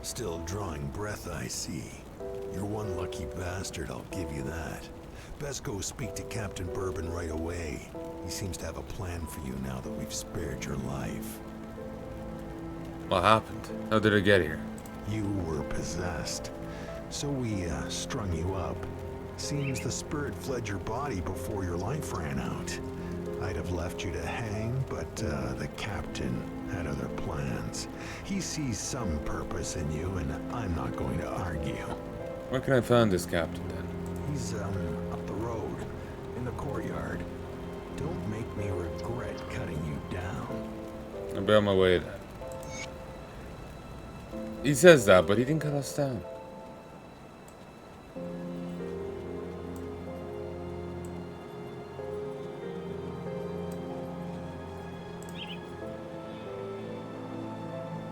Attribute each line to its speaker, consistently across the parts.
Speaker 1: Still drawing breath, I see. You're one lucky bastard, I'll give you that. Best go speak to Captain Bourbon right away. He seems to have a plan for you now that we've spared your life.
Speaker 2: What happened? How did I get here?
Speaker 1: You were possessed. So we strung you up. Seems the spirit fled your body before your life ran out. I'd have left you to hang, but the captain had other plans. He sees some purpose in you, and I'm not going to argue.
Speaker 2: Where can I find this captain then?
Speaker 1: He's up the road, in the courtyard. Don't make me regret cutting you down.
Speaker 2: I'll be on my way then. He says that, but he didn't cut us down.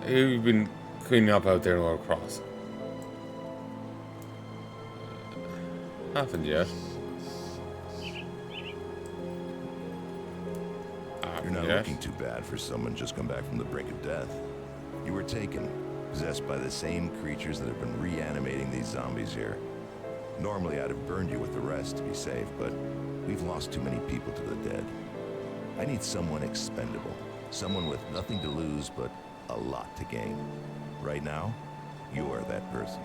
Speaker 2: We've been cleaning up out there in Lower Crossing. Happened yet?
Speaker 3: You're not looking too bad for someone just come back from the brink of death. You were taken, possessed by the same creatures that have been reanimating these zombies here. Normally I'd have burned you with the rest to be safe, but we've lost too many people to the dead. I need someone expendable, someone with nothing to lose but a lot to gain. Right now, you're that person.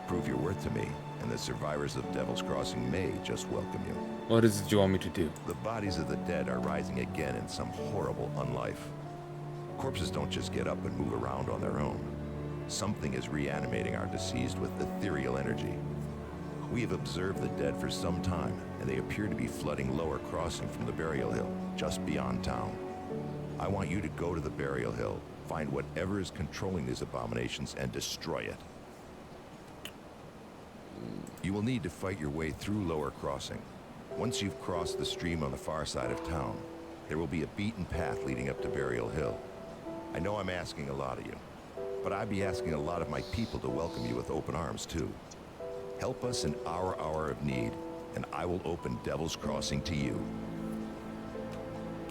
Speaker 3: Prove your worth to me, and the survivors of Devil's Crossing may just welcome you.
Speaker 2: What is it you want me to do?
Speaker 3: The bodies of the dead are rising again in some horrible unlife. Corpses don't just get up and move around on their own. Something is reanimating our deceased with ethereal energy. We have observed the dead for some time, and they appear to be flooding Lower Crossing from the burial hill, just beyond town. I want you to go to the burial hill, find whatever is controlling these abominations, and destroy it. You will need to fight your way through Lower Crossing. Once you've crossed the stream on the far side of town, there will be a beaten path leading up to Burial Hill. I know I'm asking a lot of you, but I'd be asking a lot of my people to welcome you with open arms too. Help us in our hour of need, and I will open Devil's Crossing to you.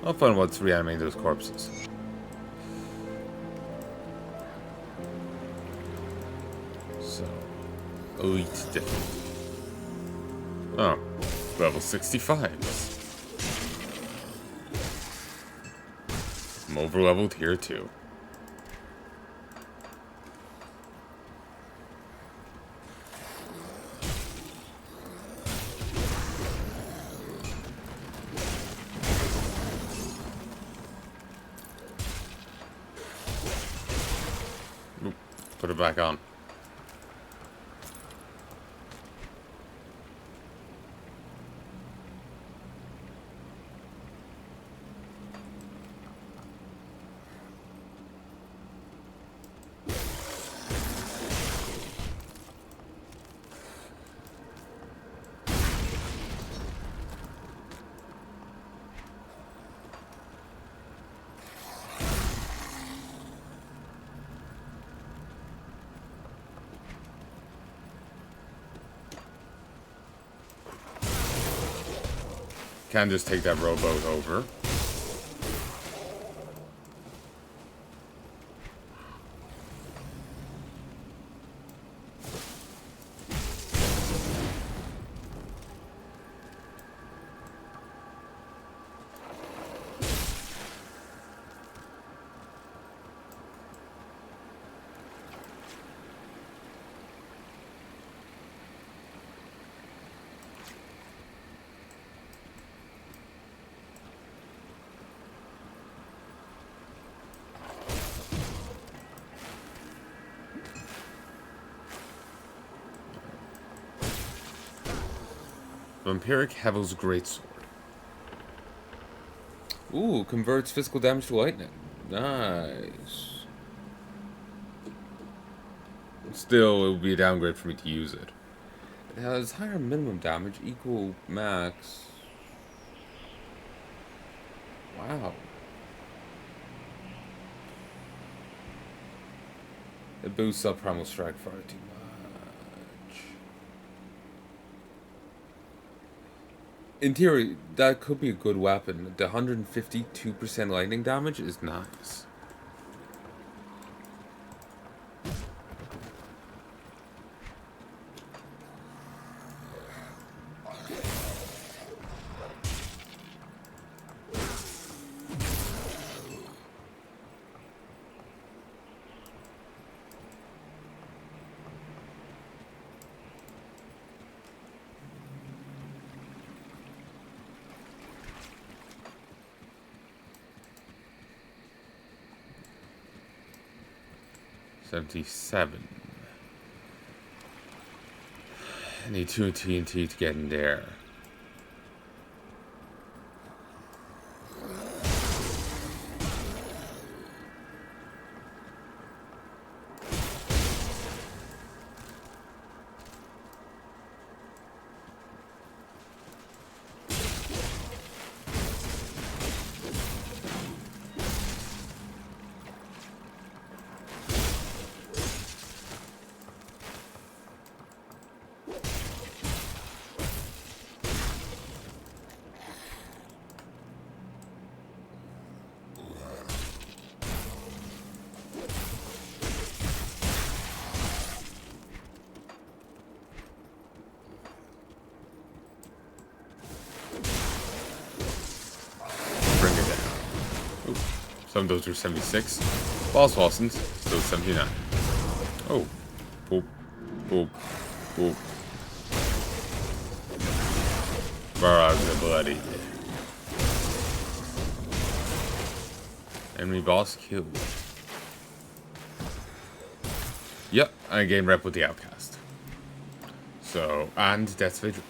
Speaker 2: I'll find what's reanimating those corpses. So, elite difficulty. Oh, level 65. I'm over leveled here too. Oop, put it back on. Can just take that rowboat over. Vampiric Hevel's Greatsword. Ooh, converts physical damage to lightning. Nice. Still, it would be a downgrade for me to use it. It has higher minimum damage, equal max. Wow. It boosts up Primal Strike far too much. In theory, that could be a good weapon. The 152% lightning damage is nice. 77. I need 2 TNT to get in there. Bring it down. Ooh, some of those were 76. Boss wasn't. Still 79. Oh. Boop. Boop. Boop. Barrage of bloody. Enemy boss killed. Yep, I gained rep with the outcast. So, and Death's Vigil.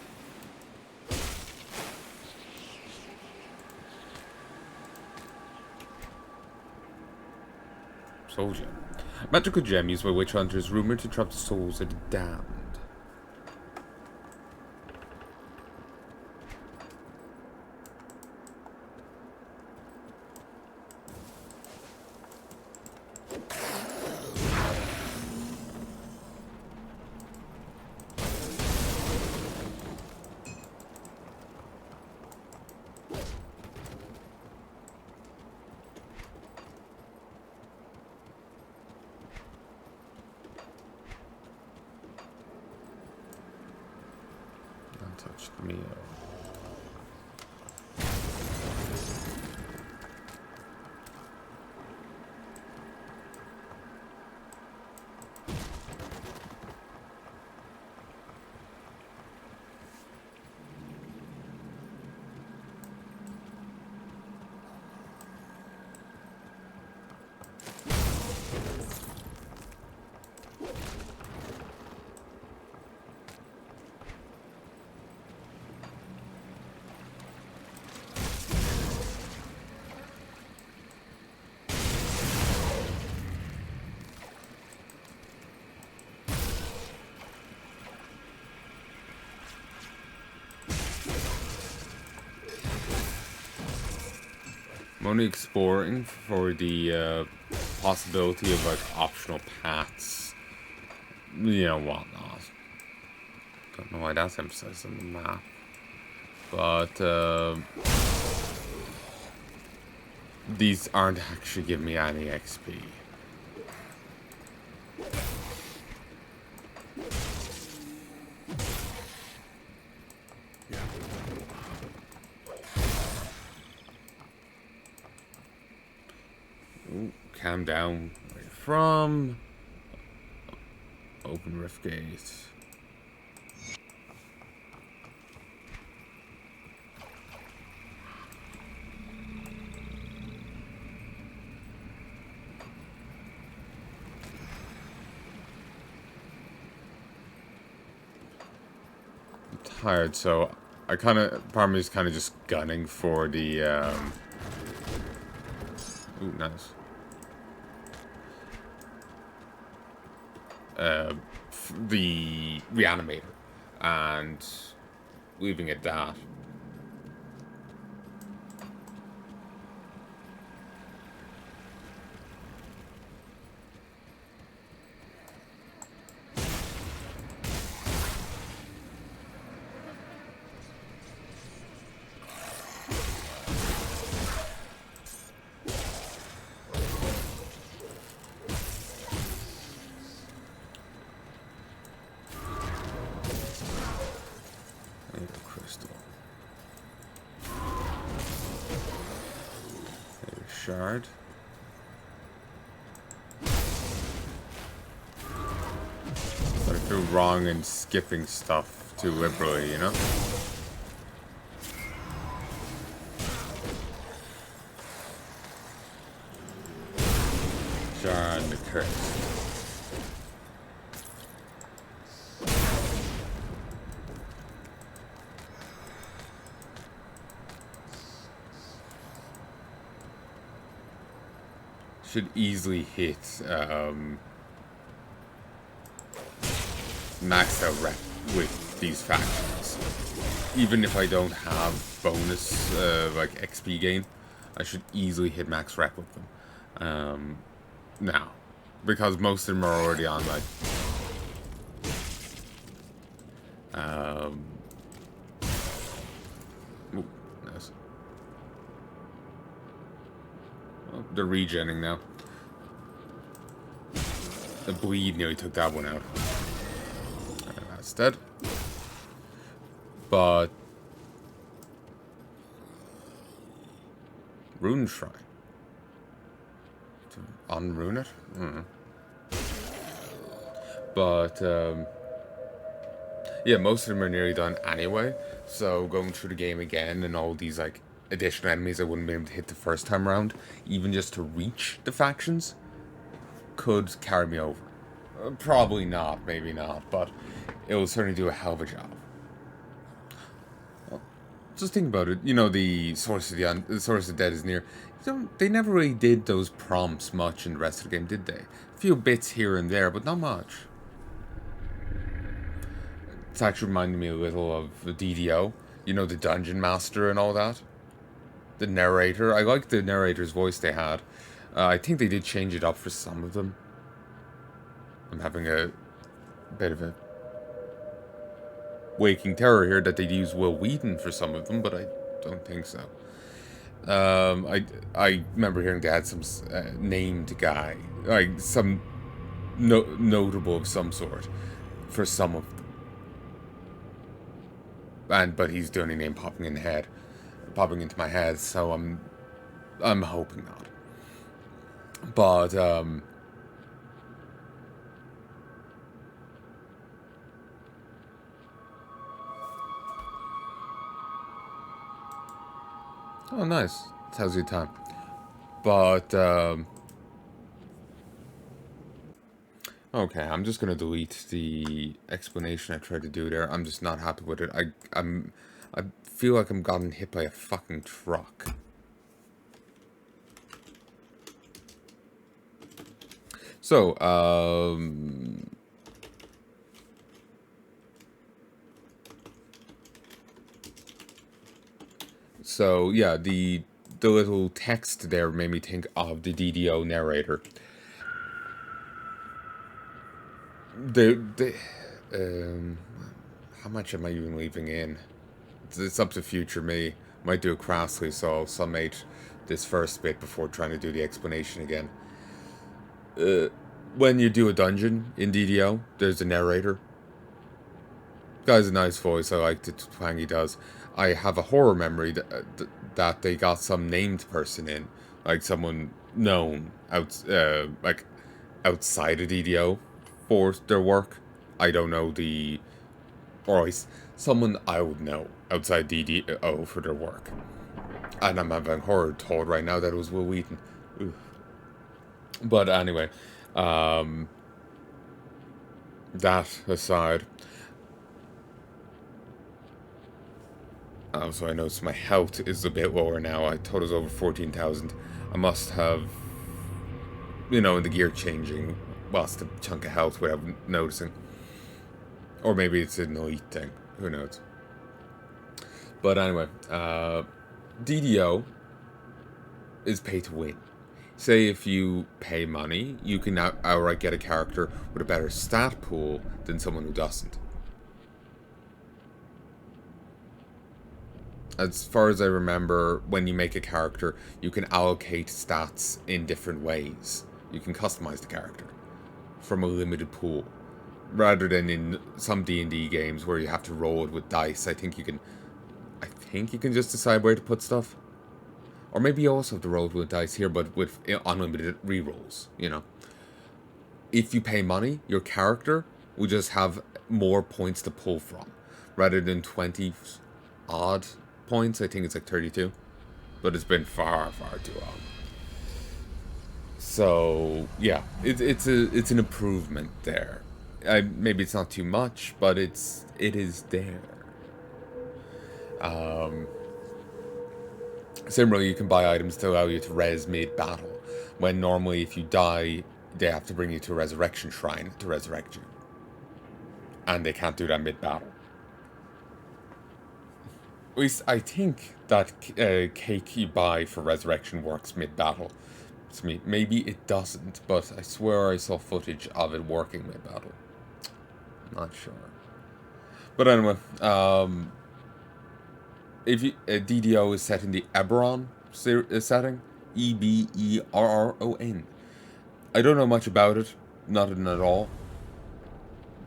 Speaker 2: Soul gem. Magical gem used by witch hunters rumored to trap the souls of the damned. Untouched meal. I'm only exploring for the possibility of like optional paths, you know, whatnot. Don't know why that's emphasized on the map, but these aren't actually giving me any XP. Ooh, calm down. Where you from? Open rift gate. I'm tired, so I kind of, part of me is kind of just gunning for the ooh, nice. The reanimator and leaving it that. Shard. But I feel wrong in skipping stuff too liberally, you know? Shard and the curse. should easily hit maxed out rep with these factions. Even if I don't have bonus like XP gain, I should easily hit max rep with them. Now, because most of them are already on like ooh, nice. Oh, they're regenning now. The bleed nearly took that one out. That's dead. But Rune Shrine. To unrune it? But yeah, most of them are nearly done anyway. So going through the game again and all these like additional enemies I wouldn't be able to hit the first time around, even just to reach the factions, could carry me over. Probably not, maybe not, but it will certainly do a hell of a job. Well, just think about it. You know, the source of dead is near. You know, they never really did those prompts much in the rest of the game, did they? A few bits here and there, but not much. It's actually reminding me a little of the DDO. You know, the Dungeon Master and all that. The narrator. I like the narrator's voice they had. I think they did change it up for some of them. I'm having a bit of a waking terror here that they'd use Will Wheaton for some of them, but I don't think so. I remember hearing they had some named guy, like some notable of some sort, for some of them. But he's the only name popping into my head, so I'm hoping not. But oh, nice. Tells you time. But, okay, I'm just gonna delete the explanation I tried to do there. I'm just not happy with it. I feel like I'm gotten hit by a fucking truck. So, So yeah, the little text there made me think of the DDO narrator. How much am I even leaving in? It's up to future me. Might do it crassly, so I'll summate this first bit before trying to do the explanation again. When you do a dungeon in DDO, there's a narrator. Guy's a nice voice. I like the twang he does. I have a horror memory that they got some named person in, like someone known like outside of DDO for their work. I don't know someone I would know outside DDO for their work. And I'm having horror told right now that it was Will Wheaton. Ooh. But anyway, that aside. So I noticed my health is a bit lower now. I thought it was over 14,000. I must have, in the gear changing, lost a chunk of health without noticing. Or maybe it's an elite thing. Who knows? But anyway, DDO is pay to win. Say if you pay money, you can outright get a character with a better stat pool than someone who doesn't. As far as I remember, when you make a character, you can allocate stats in different ways. You can customize the character from a limited pool. Rather than in some D&D games where you have to roll it with dice, I think you can just decide where to put stuff. Or maybe you also have to roll it with dice here, but with unlimited rerolls, If you pay money, your character will just have more points to pull from. Rather than 20 odd points, I think it's like 32, but it's been far too long. So yeah, it's an improvement there. Maybe it's not too much, but it is there. Similarly, you can buy items to allow you to res mid battle, when normally if you die, they have to bring you to a resurrection shrine to resurrect you. And they can't do that mid-battle. At least I think that cake you buy for resurrection works mid-battle. To me, maybe it doesn't, but I swear I saw footage of it working mid-battle. Not sure. But anyway, if you, DDO is set in the Eberron setting, Eberron. I don't know much about it, nothing at all.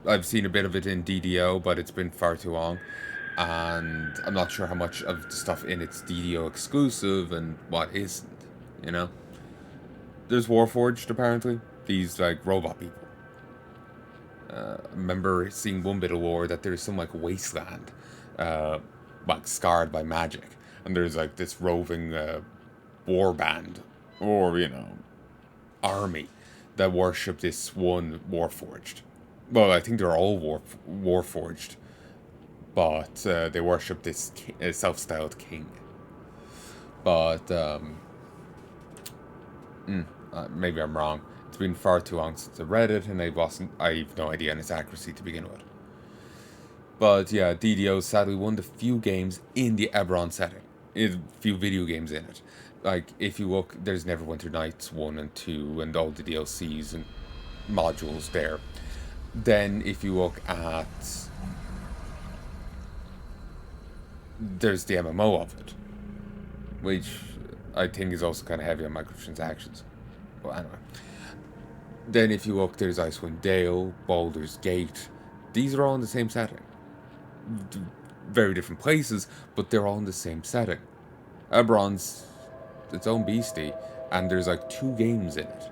Speaker 2: I've seen a bit of it in DDO, but it's been far too long, and I'm not sure how much of the stuff in it's DDO exclusive and what isn't, you know? There's Warforged, apparently. These, like, robot people. I remember seeing one bit of lore that there's some, like, wasteland, like, scarred by magic. And there's, like, this roving war band, or, you know, army that worship this one Warforged. Well, I think they're all Warforged, but they worship this self-styled king. But, maybe I'm wrong. It's been far too long since I read it, and I have no idea on its accuracy to begin with. But yeah, DDO is sadly one of the few games in the Eberron setting. Few video games in it. Like, if you look, there's Neverwinter Nights 1 and 2, and all the DLCs and modules there. Then, if you look at... there's the MMO of it, which I think is also kind of heavy on microtransactions. Well, anyway. Then if you look, there's Icewind Dale, Baldur's Gate. These are all in the same setting. Very different places, but they're all in the same setting. Eberron's its own beastie, and there's like 2 games in it.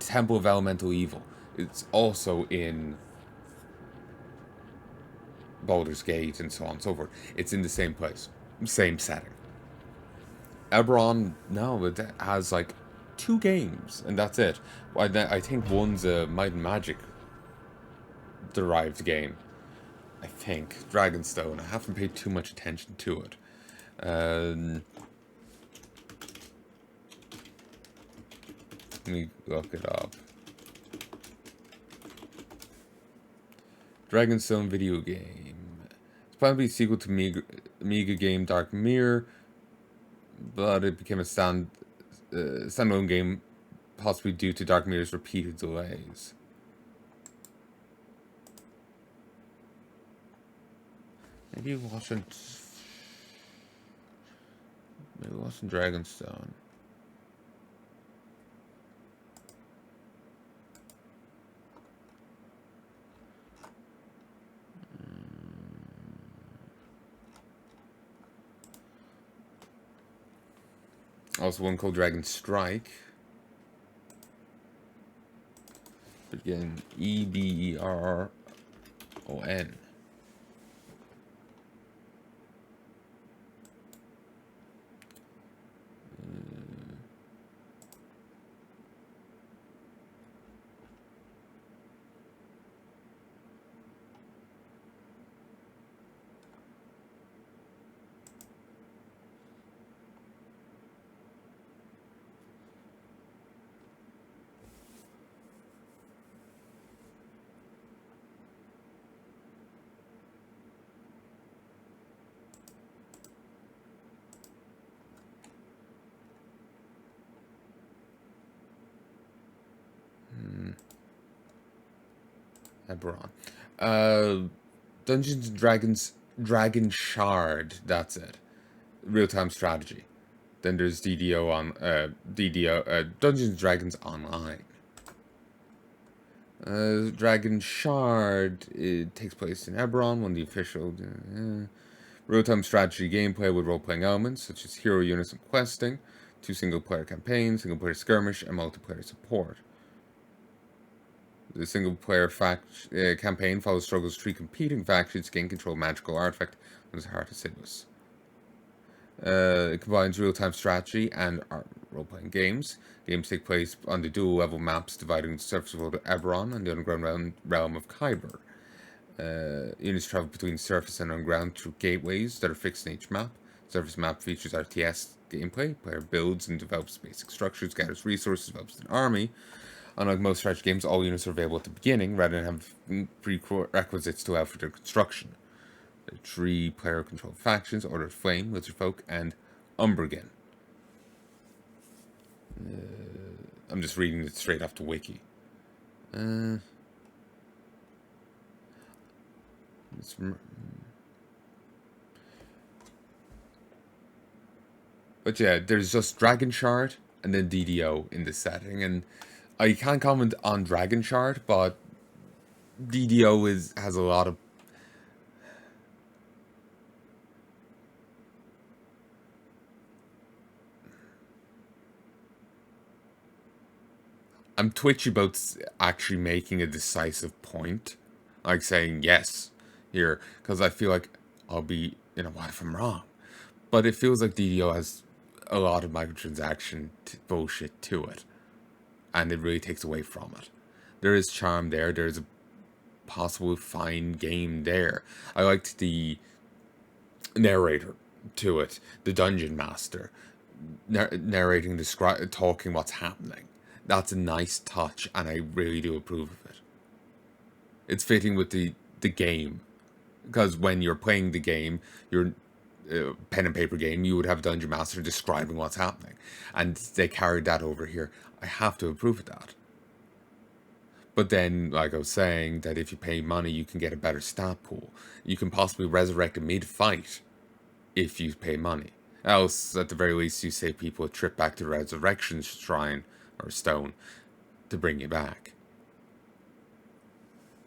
Speaker 2: Temple of Elemental Evil. It's also in Baldur's Gate and so on and so forth. It's in the same place, same setting. Eberron, no, it has like 2 games, and that's it. I think one's a Might and Magic derived game. I think Dragonstone. I haven't paid too much attention to it. Let me look it up. Dragonstone video game. It's planned to be a sequel to Amiga game Dark Mirror, but it became a standalone game, possibly due to Dark Mirror's repeated delays. Maybe it wasn't Dragonstone. Also one called Dragon Strike. Again, Eberron. Dungeons and Dragons Dragon Shard, that's it. Real-time strategy. Then there's DDO on Dungeons and Dragons Online. Dragon Shard, it takes place in Eberron, one of the official real-time strategy gameplay with role-playing elements such as hero units and questing, 2 single-player campaigns, single-player skirmish, and multiplayer support. The single-player campaign follows struggles 3 competing factions to gain control of magical artifact on the heart of Sidus. It combines real-time strategy and role-playing games. Games take place on the dual-level maps dividing the surface world of Eberron and the underground realm of Kyber. Units travel between surface and underground through gateways that are fixed in each map. Surface map features RTS gameplay. Player builds and develops basic structures, gathers resources, develops an army. Unlike most strategy games, all units are available at the beginning, rather than have prerequisites to allow for their construction. There are 3 player-controlled factions: Order of Flame, Lizardfolk, and Umbrigan. I'm just reading it straight off the wiki. But yeah, there's just Dragon Shard and then DDO in this setting, and I can't comment on Dragon Shard, but DDO has a lot of I'm twitchy about actually making a decisive point, like saying yes here, because I feel like I'll be, what if I'm wrong? But it feels like DDO has a lot of microtransaction bullshit to it, and it really takes away from it. There is charm there. There's a possible fine game there. I liked the narrator to it, the dungeon master, narrating, talking what's happening. That's a nice touch, and I really do approve of it. It's fitting with the game, because when you're playing the game, your pen and paper game, you would have a dungeon master describing what's happening, and they carried that over here. I have to approve of that. But then, like I was saying, that if you pay money, you can get a better stat pool. You can possibly resurrect a mid-fight if you pay money. Else, at the very least, you save people a trip back to the resurrection shrine or stone to bring you back.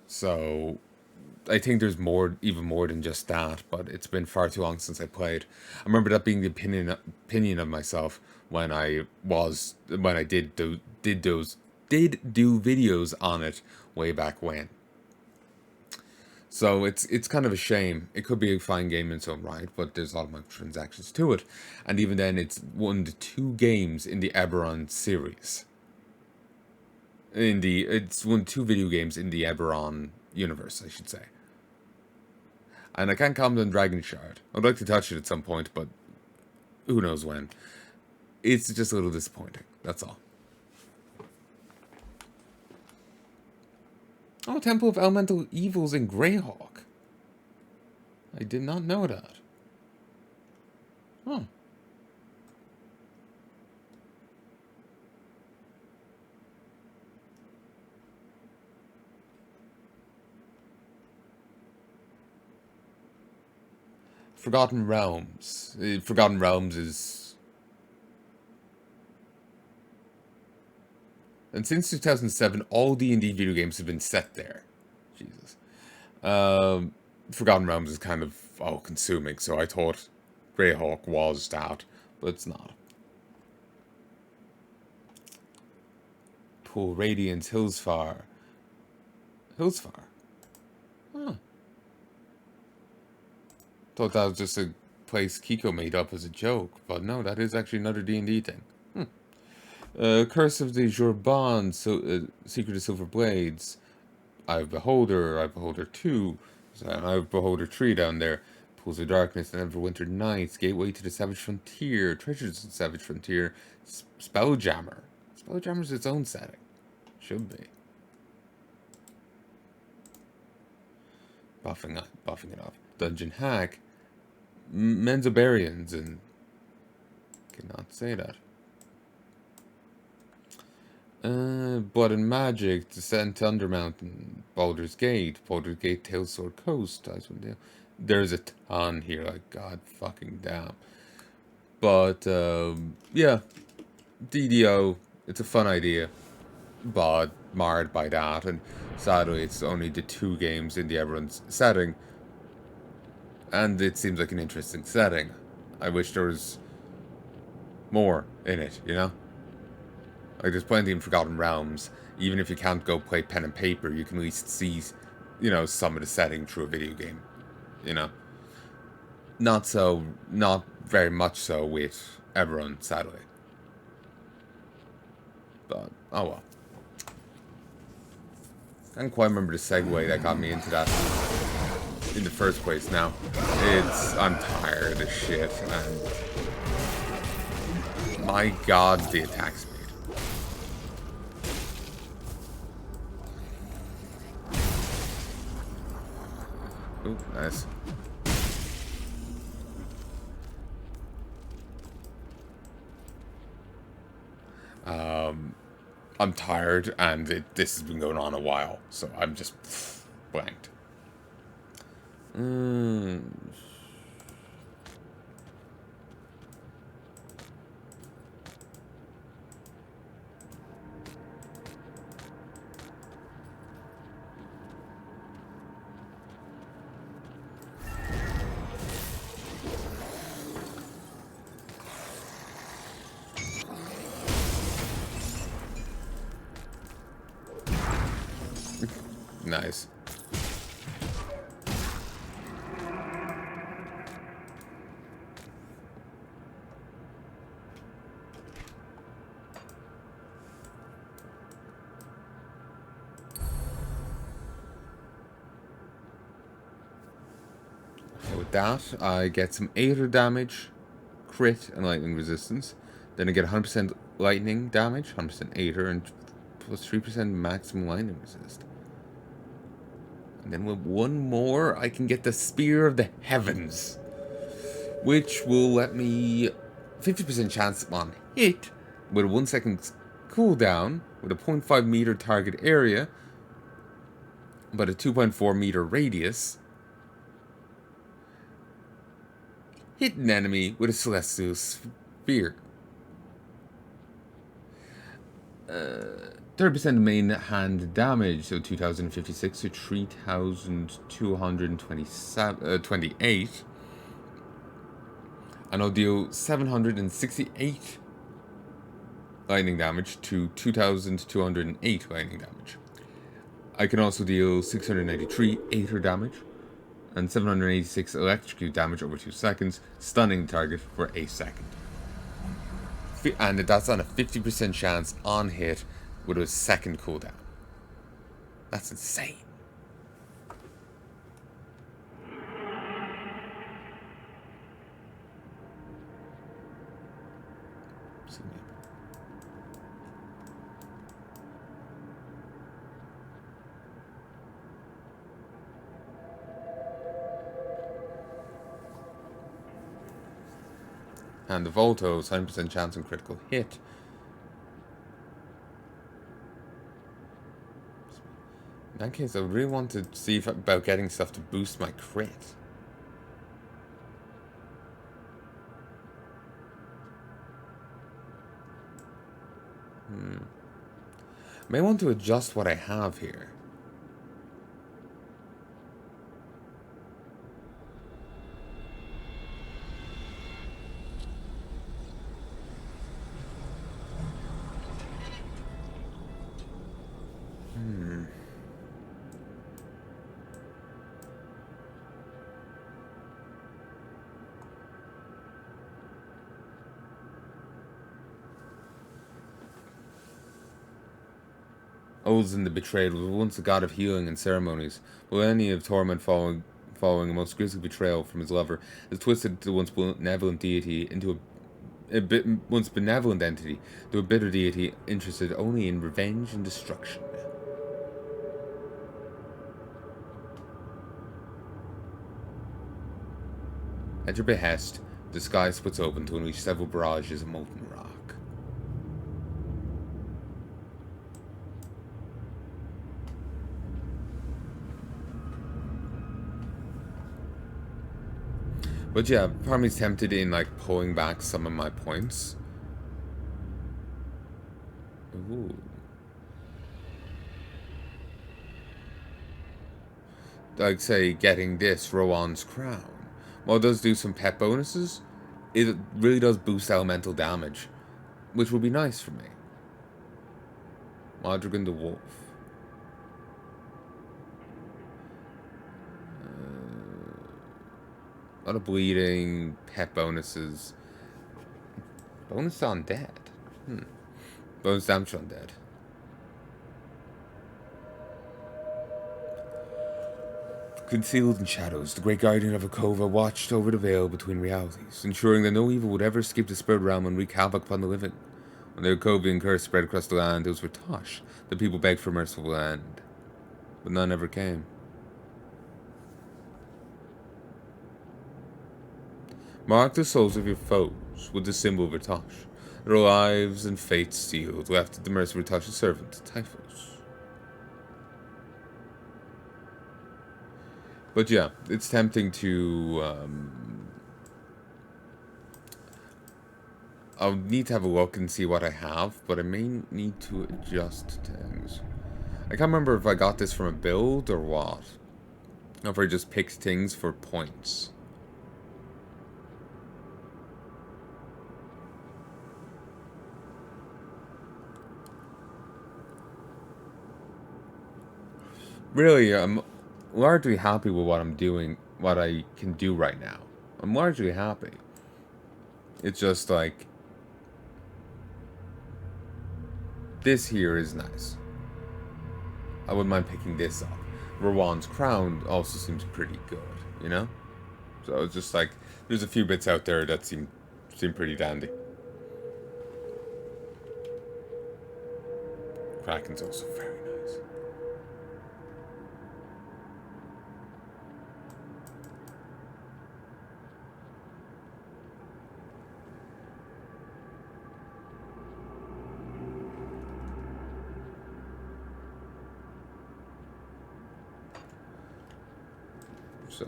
Speaker 2: So I think there's even more than just that, but it's been far too long since I played. I remember that being the opinion of myself when I did do videos on it way back when. So it's kind of a shame. It could be a fine game in its own right, but there's a lot of microtransactions to it. And even then, it's one of the 2 games in the Eberron series. It's one of 2 video games in the Eberron universe, I should say. And I can't comment on Dragon Shard. I'd like to touch it at some point, but who knows when. It's just a little disappointing, that's all. Oh, Temple of Elemental Evils in Greyhawk. I did not know that. Oh. Forgotten Realms. Forgotten Realms is... And since 2007, all D&D video games have been set there. Jesus. Forgotten Realms is kind of all-consuming, so I thought Greyhawk was that, but it's not. Pool Radiance, Hillsfar. Hillsfar? Huh. Thought that was just a place Kiko made up as a joke, but no, that is actually another D&D thing. Curse of the Jorban, Secret of Silver Blades. I have Beholder, I have Beholder 2, I have Beholder 3 down there. Pools of Darkness, and Everwinter Nights, Gateway to the Savage Frontier, Treasures of the Savage Frontier, Spelljammer. Spelljammer's its own setting. Should be. Buffing it off. Dungeon Hack, Menzobarians, and cannot say that. Blood and Magic, Descent to Undermountain, Baldur's Gate, Tailsword Coast, Icewind. There's a ton here, like god fucking damn. But yeah, DDO, it's a fun idea, but marred by that, and sadly it's only the 2 games in the Eberron's setting, and it seems like an interesting setting. I wish there was more in it, Like, there's plenty in Forgotten Realms. Even if you can't go play pen and paper, you can at least see, some of the setting through a video game. Not very much so with Eberron, sadly. But, oh well. Can't quite remember the segue that got me into that. in the first place now. I'm tired of shit, and my god, the attack speed. Ooh, nice. I'm tired, and this has been going on a while, so I'm just blanked. Nice. Okay, with that, I get some Aether damage, crit, and lightning resistance. Then I get 100% lightning damage, 100% Aether, and plus 3% maximum lightning resist. And then with one more, I can get the Spear of the Heavens, which will let me 50% chance on hit with a 1 second cooldown with a 0.5 meter target area, but a 2.4 meter radius. Hit an enemy with a Celestial Sphere. 30% main hand damage, so 2056 to 3228. And I'll deal 768 lightning damage to 2208 lightning damage. I can also deal 693 Aether damage and 786 electrocute damage over 2 seconds, stunning the target for a second. And that's on a 50% chance on hit with a second cooldown. That's insane. And the Volto, 100% chance on critical hit. In that case, I would really want to see about getting stuff to boost my crit. I may want to adjust what I have here. Odin the Betrayed was once a god of healing and ceremonies, but any of torment following a most grisly betrayal from his lover, is twisted the once benevolent deity into once benevolent entity to a bitter deity interested only in revenge and destruction. At your behest, the sky splits open to unleash several barrages of molten rock. But yeah, part of me's tempted in like pulling back some of my points. Ooh. Like say getting this Rowan's Crown. While it does do some pet bonuses, it really does boost elemental damage, which would be nice for me. Madrigan the Wolf. A lot of bleeding, pet bonuses. Bonus on dead. Bonus damage on dead. Concealed in shadows, the great guardian of Akova watched over the veil between realities, ensuring that no evil would ever escape the spirit realm and wreak havoc upon the living. When the Akovian curse spread across the land, it was for Tosh. The people begged for a merciful end, but none ever came. Mark the souls of your foes with the symbol of Ritosh. Their lives and fates sealed, left at the mercy of Ritosh's servant, Typhus. But yeah, it's tempting to... I'll need to have a look and see what I have, but I may need to adjust things. I can't remember if I got this from a build or what. Or if I just picked things for points. Really, I'm largely happy with what I'm doing, what I can do right now. I'm largely happy. It's just like, this here is nice. I wouldn't mind picking this up. Rawan's crown also seems pretty good, you know? So it's just like, there's a few bits out there that seem pretty dandy. Kraken's also very nice. So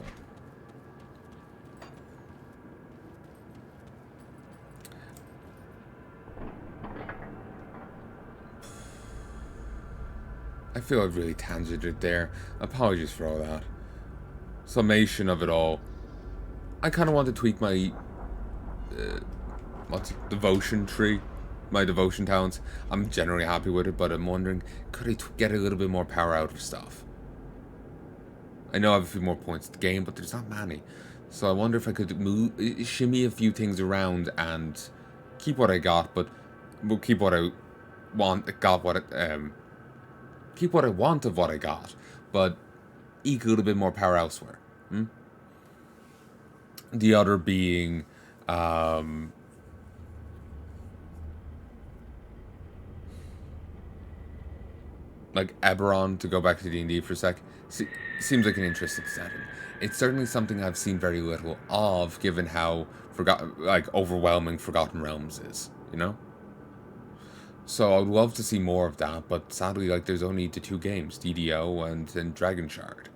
Speaker 2: I feel I've really tangented it there. Apologies for all that. Summation of it all. I kind of want to tweak my devotion tree, my devotion talents. I'm generally happy with it, but I'm wondering, could I get a little bit more power out of stuff? I know I have a few more points to gain, but there's not many. So I wonder if I could shimmy a few things around and keep what I got, but we'll keep what I want. Keep what I want of what I got, but eke a little bit more power elsewhere. The other being, like Eberron, to go back to D&D for a sec. Seems like an interesting setting. It's certainly something I've seen very little of, given how overwhelming Forgotten Realms is, you know? So I'd love to see more of that, but sadly, there's only the 2 games, DDO and Dragon Shard.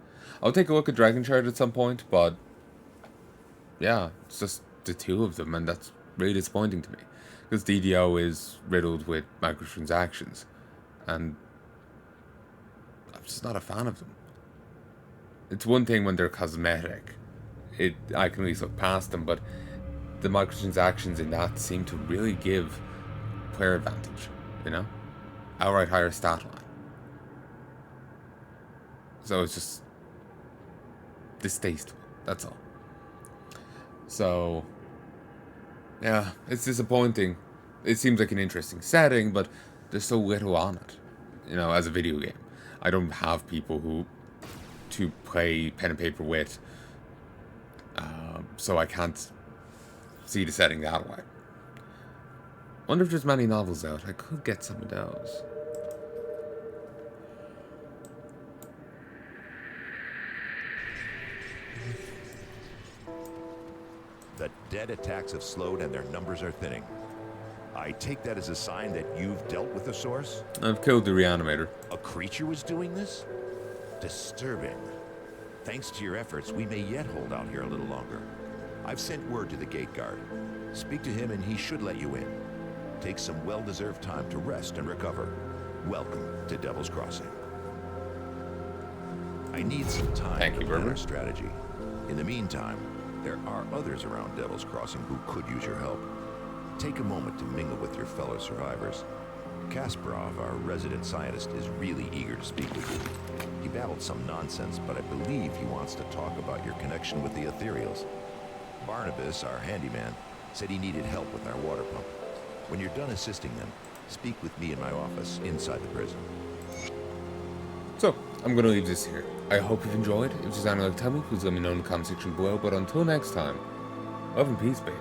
Speaker 2: I'll take a look at Dragon Shard at some point, but yeah, it's just the 2 of them, and that's really disappointing to me, because DDO is riddled with microtransactions, and I'm just not a fan of them. It's one thing when they're cosmetic. I can at least look past them, but the microtransactions in that seem to really give player advantage, you know? Outright higher stat line. So it's just distasteful, that's all. So, yeah, it's disappointing. It seems like an interesting setting, but there's so little on it, you know, as a video game. I don't have people to play pen and paper with, so I can't see the setting that way. Wonder if there's many novels out. I could get some of those.
Speaker 3: The dead attacks have slowed and their numbers are thinning. I take that as a sign that you've dealt with the source?
Speaker 2: I've killed the reanimator.
Speaker 3: A creature was doing this? Disturbing. Thanks to your efforts, we may yet hold out here a little longer. I've sent word to the gate guard. Speak to him and he should let you in. Take some well-deserved time to rest and recover. Welcome to Devil's Crossing. I need some time to plan our strategy. In the meantime, there are others around Devil's Crossing who could use your help. Take a moment to mingle with your fellow survivors. Kasparov, our resident scientist, is really eager to speak with you. He babbled some nonsense, but I believe he wants to talk about your connection with the Ethereals. Barnabas, our handyman, said he needed help with our water pump. When you're done assisting them, speak with me in my office inside the prison.
Speaker 2: So, I'm gonna leave this here. I hope you've enjoyed. If there's anything you'd like to tell me, please let me know in the comment section below. But until next time, love and peace, baby.